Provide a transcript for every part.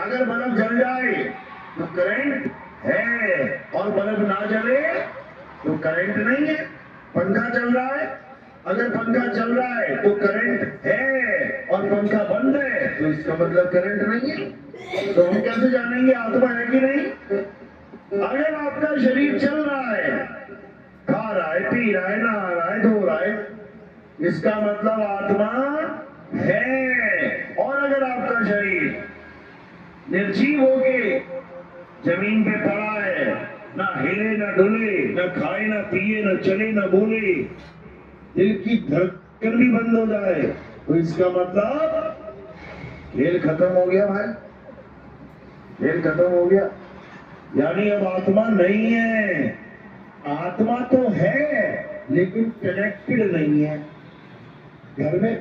अगर बल्ब जल जाए तो करंट है, और बल्ब ना जले तो करंट नहीं है। पंखा चल रहा है, अगर पंखा चल रहा है तो करंट है, और पंखा बंद है तो इसका मतलब करंट नहीं है। तो हम कैसे जानेंगे आत्मा है कि नहीं? अगर आपका शरीर चल रहा है, खा रहा है, पी रहा है, नहा रहा है, धो रहा है, इसका मतलब आत्मा है। और अगर आपका शरीर निर्जीव होके जमीन पे पड़ा है, ना हिले ना डुले, ना खाए ना पिए, ना चले ना बोले, दिल की धड़कन भी बंद हो जाए, तो इसका मतलब खेल खत्म हो गया भाई, खेल खत्म हो गया। यानी अब आत्मा नहीं है। आत्मा तो है लेकिन कनेक्टेड नहीं है। घर में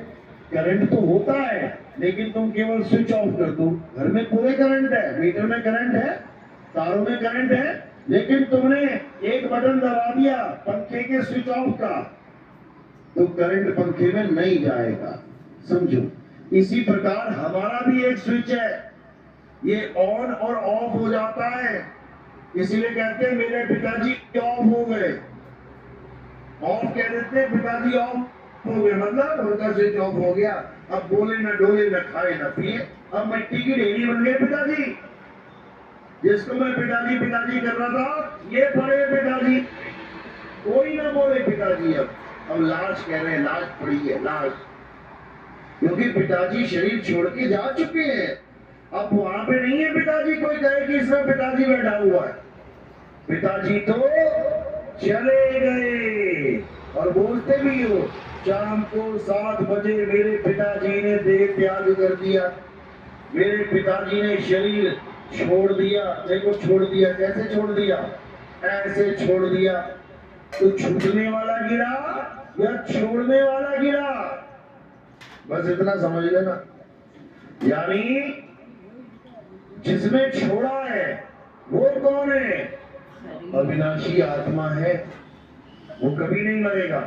करंट तो होता है लेकिन तुम केवल स्विच ऑफ कर दो, घर में पूरे करंट है, मीटर में करंट है, तारों में करंट है, लेकिन तुमने एक बटन दबा दिया पंखे के स्विच ऑफ का, तो करंट पंखे में नहीं जाएगा। समझो, इसी प्रकार हमारा भी एक स्विच है, ये ऑन और ऑफ हो जाता है। इसीलिए कहते हैं मेरे पिताजी ऑफ हो गए, ऑफ कह देते हैं, पिताजी ऑफ हो गए मतलब उनका स्विच ऑफ हो गया। अब बोले ना डोले, ना खाए ना पिए, अब मिट्टी की ढेरी बन गए पिताजी। जिसको मैं पिताजी पिताजी कर रहा था, ये पड़े पिताजी, कोई ना बोले पिताजी। अब लाश कह रहे हैं, लाश पड़ी है, लाश, क्योंकि पिताजी शरीर छोड़ के जा चुके हैं। अब वहां पे नहीं है पिताजी, कोई कहे कि इसमें पिताजी बैठा हुआ है। पिताजी तो चले गए। और बोलते भी हो, शाम को 7 बजे मेरे पिताजी ने देह त्याग कर दिया, मेरे पिताजी ने शरीर छोड़ दिया। देखो छोड़ दिया, कैसे छोड़ दिया? ऐसे छोड़ दिया। तो छूटने वाला गिरा या छोड़ने वाला गिरा? बस इतना समझ लेना। यानी जिसने छोड़ा है वो कौन है? अविनाशी आत्मा है, वो कभी नहीं मरेगा।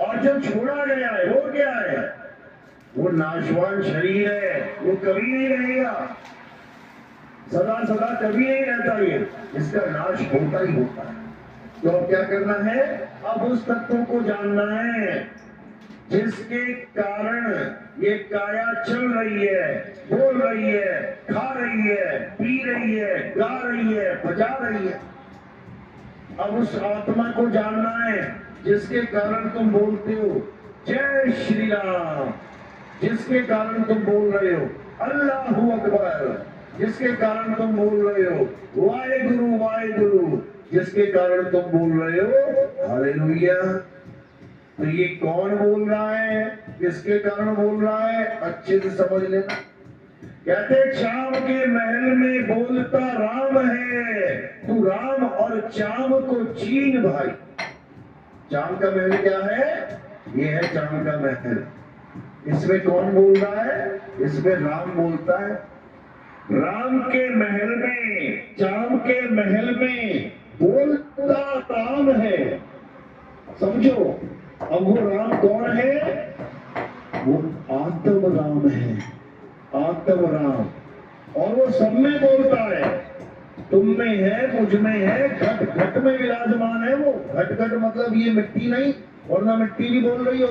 और जो छोड़ा गया है वो क्या है? वो नाशवान शरीर है, वो कभी नहीं रहेगा, सदा सदा कभी नहीं रहता, ये इसका नाश होता ही होता है। तो अब क्या करना है? अब उस तत्व को जानना है जिसके कारण ये काया चल रही है, बोल रही है, खा रही है, पी रही है, गा रही है, बजा रही है। अब उस आत्मा को जानना है जिसके कारण तुम बोलते हो जय श्री राम, जिसके कारण तुम बोल रहे हो अल्लाहू अकबर, जिसके कारण तुम बोल रहे हो वाहेगुरु वाहेगुरु, जिसके कारण तुम बोल रहे हो हालेलुया। तो ये कौन बोल रहा है, किसके कारण बोल रहा है? अच्छे से समझ लेना। कहते चाम के महल में बोलता राम है, तू राम और चाम को चीन भाई। चाम का महल क्या है? ये है चाम का महल। इसमें कौन बोल रहा है? इसमें राम बोलता है। राम के महल में, चाम के महल में बोलता राम है। समझो, अब वो राम कौन है? वो आत्म राम है, आत्म राम। और वो सब में बोलता है, तुम में है, मुझ में है, घट घट में विराजमान है। वो घट घट मतलब ये मिट्टी नहीं, वरना मिट्टी भी बोल रही हो।